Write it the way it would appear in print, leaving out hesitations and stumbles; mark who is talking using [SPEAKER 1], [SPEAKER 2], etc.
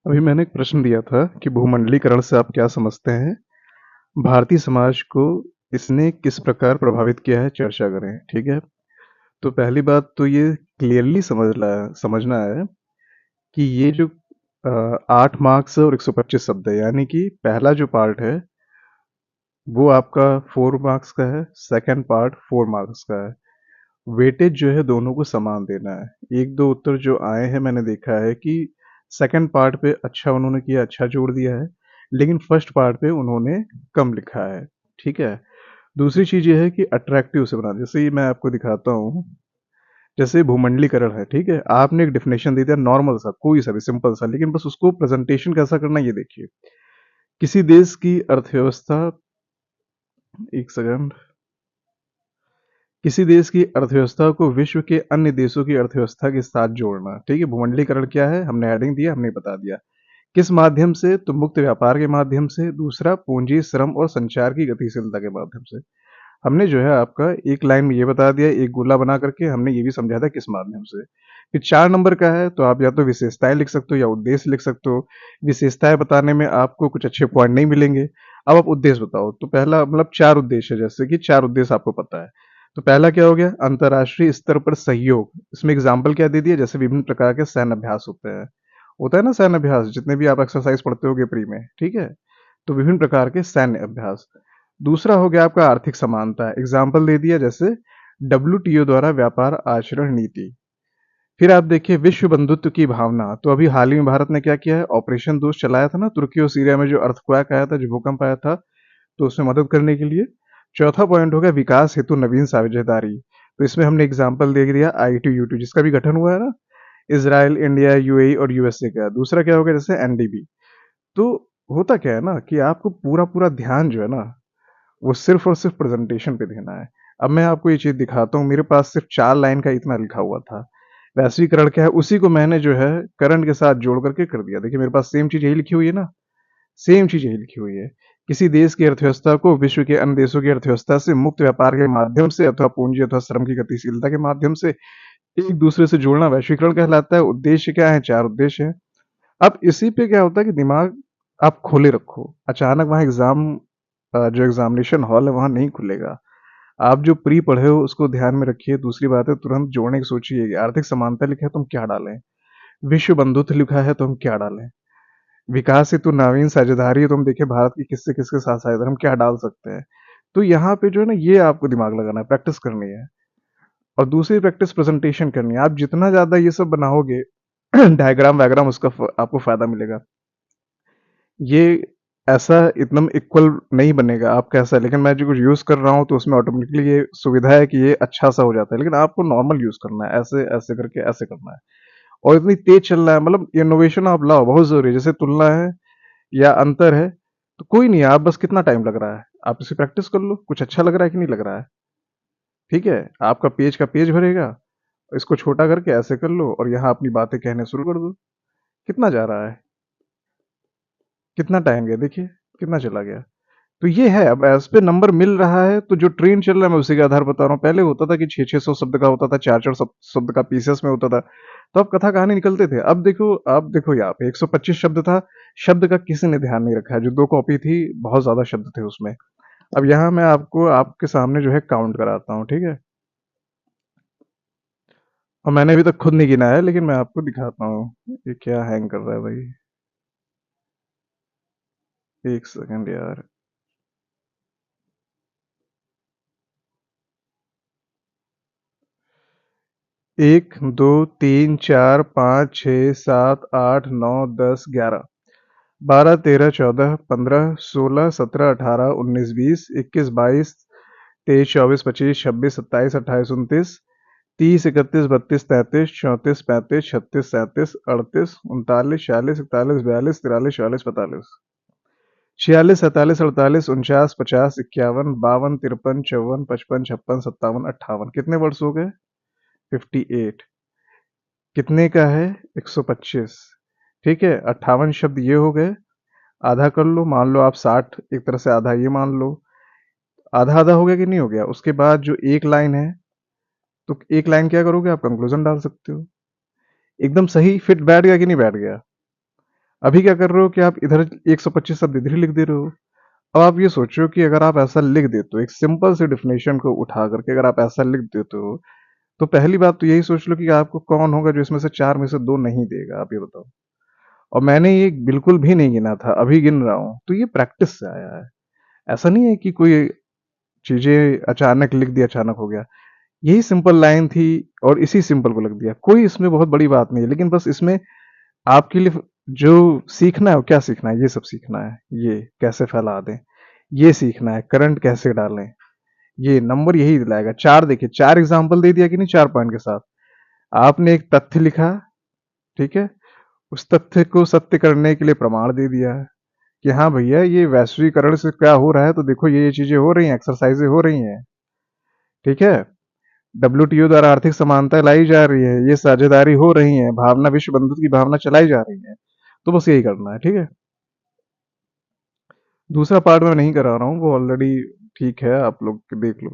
[SPEAKER 1] अभी मैंने एक प्रश्न दिया था कि भूमंडलीकरण से आप क्या समझते हैं? भारतीय समाज को इसने किस प्रकार प्रभावित किया है, चर्चा करें। ठीक है। तो पहली बात तो ये क्लियरली समझना है कि ये जो 8 मार्क्स और 125 शब्द है, यानी कि पहला जो पार्ट है वो आपका 4 मार्क्स का है, सेकंड पार्ट 4 मार्क्स का है। वेटेज जो है दोनों को समान देना है। एक दो उत्तर जो आए हैं मैंने देखा है कि सेकंड पार्ट पे अच्छा उन्होंने किया, अच्छा जोड़ दिया है, लेकिन फर्स्ट पार्ट पे उन्होंने कम लिखा है। ठीक है। दूसरी चीज ये है कि अट्रैक्टिव से बनाना, जैसे ये मैं आपको दिखाता हूँ। जैसे भूमंडलीकरण है, ठीक है, आपने एक डेफिनेशन दे दिया नॉर्मल सा, कोई सा भी सिंपल सा, लेकिन बस उसको प्रेजेंटेशन कैसा करना ये देखिए। किसी देश की अर्थव्यवस्था, एक सेकंड, किसी देश की अर्थव्यवस्था को विश्व के अन्य देशों की अर्थव्यवस्था के साथ जोड़ना। ठीक है। भूमंडलीकरण क्या है, हमने हेडिंग दिया, हमने बता दिया। किस माध्यम से, तो मुक्त व्यापार के माध्यम से। दूसरा, पूंजी, श्रम और संचार की गतिशीलता के माध्यम से। हमने जो है आपका एक लाइन में ये बता दिया, एक गोला बना करके हमने ये भी समझा था किस माध्यम से। फिर 4 नंबर का है, तो आप या तो विशेषताएं लिख सकते हो या उद्देश्य लिख सकते हो। विशेषताएं बताने में आपको कुछ अच्छे पॉइंट नहीं मिलेंगे। अब आप उद्देश्य बताओ, तो पहला मतलब 4 उद्देश्य है, जैसे कि 4 उद्देश्य आपको पता है। तो पहला क्या हो गया, अंतर्राष्ट्रीय स्तर पर सहयोग। इसमें एग्जाम्पल क्या दे दिया, जैसे विभिन्न प्रकार के सैन्य अभ्यास होता है ना सैन्य अभ्यास, जितने भी आप एक्सरसाइज पढ़ते होगे प्री में। ठीक है। तो विभिन्न प्रकार के सैन्य अभ्यास। दूसरा हो गया आपका आर्थिक समानता। एग्जाम्पल दे दिया, जैसे डब्ल्यूटीओ द्वारा व्यापार आचरण नीति। फिर आप देखिए विश्व बंधुत्व की भावना। तो अभी हाल ही में भारत ने क्या किया है, ऑपरेशन दोस्त चलाया था ना, तुर्की और सीरिया में जो अर्थक्वेक आया था, जो भूकंप आया था, तो उसमें मदद करने के लिए। चौथा पॉइंट हो गया विकास हेतु नवीन साझेदारी। तो इसमें हमने एग्जाम्पल दे दिया ITU जिसका भी गठन हुआ है ना, इसराइल, इंडिया, यूएई और यूएसए का। दूसरा क्या हो गया, जैसे एनडीबी। तो होता क्या है ना कि आपको पूरा पूरा ध्यान जो है ना, वो सिर्फ और सिर्फ प्रेजेंटेशन पे देना है। अब मैं आपको ये चीज दिखाता हूँ, मेरे पास सिर्फ 4 लाइन का इतना लिखा हुआ था। वैश्वीकरण क्या है, उसी को मैंने जो है करंट के साथ जोड़ करके कर दिया। देखिए मेरे पास सेम चीज यही लिखी हुई है ना, सेम चीज यही लिखी हुई है। किसी देश की अर्थव्यवस्था को विश्व के अन्य देशों की अर्थव्यवस्था से मुक्त व्यापार के माध्यम से अथवा पूंजी अथवा श्रम की गतिशीलता के माध्यम से एक दूसरे से जोड़ना वैश्वीकरण कहलाता है। उद्देश्य क्या है, 4 उद्देश्य हैं। अब इसी पे क्या होता है कि दिमाग आप खोले रखो, अचानक वहाँ जो एग्जामिनेशन हॉल है वहाँ नहीं खुलेगा। आप जो प्री पढ़े हो उसको ध्यान में रखिए। दूसरी बात है, तुरंत जोड़ने की सोचिए। आर्थिक समानता लिखा है तो हम क्या डालें, विश्व बंधुत्व लिखा है तो हम क्या डालें, विकास हेतु नवीन साझेदारी है तो हम देखें भारत की किससे किसके साथ साझेदारी, हम क्या डाल सकते हैं। तो यहाँ पे जो है ना, ये आपको दिमाग लगाना है, प्रैक्टिस करनी है। और दूसरी प्रैक्टिस प्रेजेंटेशन करनी है। आप जितना ज्यादा ये सब बनाओगे डायग्राम वायग्राम, उसका आपको फायदा मिलेगा। ये ऐसा एकदम इक्वल नहीं बनेगा आप कैसा, लेकिन मैं जो कुछ यूज कर रहा हूँ तो उसमें ऑटोमेटिकली ये सुविधा है कि ये अच्छा सा हो जाता है, लेकिन आपको नॉर्मल यूज करना है, ऐसे ऐसे करके ऐसे करना है। और इतनी तेज चल रहा है, मतलब इनोवेशन आप लाओ, बहुत जरूरी है। जैसे तुलना है या अंतर है, तो कोई नहीं है, आप बस कितना टाइम लग रहा है, आप इसे प्रैक्टिस कर लो, कुछ अच्छा लग रहा है कि नहीं लग रहा है। ठीक है। आपका पेज का पेज भरेगा, इसको छोटा करके ऐसे कर लो और यहाँ अपनी बातें कहने शुरू कर दो। कितना जा रहा है, कितना टाइम गया, देखिए कितना चला गया। तो ये है, अब एज पे नंबर मिल रहा है, तो जो ट्रेंड चल रहा है मैं उसी के आधार पर बता रहा हूँ। पहले होता था कि 600 शब्द का होता था, 400 शब्द का पीसेस में होता था, तो अब कथा कहानी निकलते थे। अब देखो यहाँ पे 125 शब्द था। शब्द का किसी ने ध्यान नहीं रखा है, जो 2 कॉपी थी बहुत ज्यादा शब्द थे उसमें। अब यहाँ मैं आपको आपके सामने जो है काउंट कराता हूँ, ठीक है। और मैंने अभी तक खुद नहीं गिना है, लेकिन मैं आपको दिखाता हूँ। ये क्या हैंग कर रहा है भाई, एक सेकंड यार। 1 2 3 4 5 6 7 8 9 10 11 12 13 14 15 16 17 18 19 20 21 22 23 24 25 26 27 28 29 30 31 32 33 34 35 36 37 38 39 40 41 42 43 44 45 46 47 48 49 50 51 52 53 54 55 56 57 58 कितने वर्ड्स हो गए, 58। कितने का है, 125। ठीक है। 58 शब्द ये हो गए। आधा कर लो, मान लो आप 60, एक तरह से आधा ये मान लो। आधा आधा हो गया कि नहीं हो गया। उसके बाद जो एक लाइन है, तो एक लाइन क्या करोगे, आप कंक्लूजन डाल सकते हो। एकदम सही फिट बैठ गया कि नहीं बैठ गया। अभी क्या कर रहे हो कि आप इधर 125 शब्द इधर ही लिख दे रहे हो। अब आप ये सोचो कि अगर आप ऐसा लिख देते हो, एक सिंपल सी डेफिनेशन को उठा करके अगर आप ऐसा लिख देते हो, तो पहली बात तो यही सोच लो कि आपको कौन होगा जो इसमें से 4 में से 2 नहीं देगा, आप ये बताओ। और मैंने ये बिल्कुल भी नहीं गिना था, अभी गिन रहा हूँ, तो ये प्रैक्टिस से आया है। ऐसा नहीं है कि कोई चीज़ें अचानक लिख दी, अचानक हो गया। यही सिंपल लाइन थी और इसी सिंपल को लिख दिया। कोई इसमें बहुत बड़ी बात नहीं है, लेकिन बस इसमें आपके लिए जो सीखना है वो क्या सीखना है, ये सब सीखना है। ये कैसे फैला दें, ये सीखना है, करंट कैसे डालें, ये नंबर यही दिलाएगा। 4 देखिए, 4 एग्जाम्पल दे दिया कि नहीं 4 पॉइंट के साथ। आपने एक तथ्य लिखा, ठीक है? उस तथ्य को सत्य करने के लिए प्रमाण दे दिया कि हाँ भैया ये वैश्वीकरण से क्या हो रहा है, तो देखो ये चीजें हो रही हैं, एक्सरसाइजें हो रही हैं, ठीक है? डब्ल्यूटीओ द्वारा आर्थिक समानता लाई जा रही है, ये साझेदारी हो रही है, भावना विश्व बंधुत्व की भावना चलाई जा रही है। तो बस यही करना है, ठीक है? दूसरा पार्ट मैं नहीं करा रहा हूँ, वो ऑलरेडी ठीक है, आप लोग देख लो।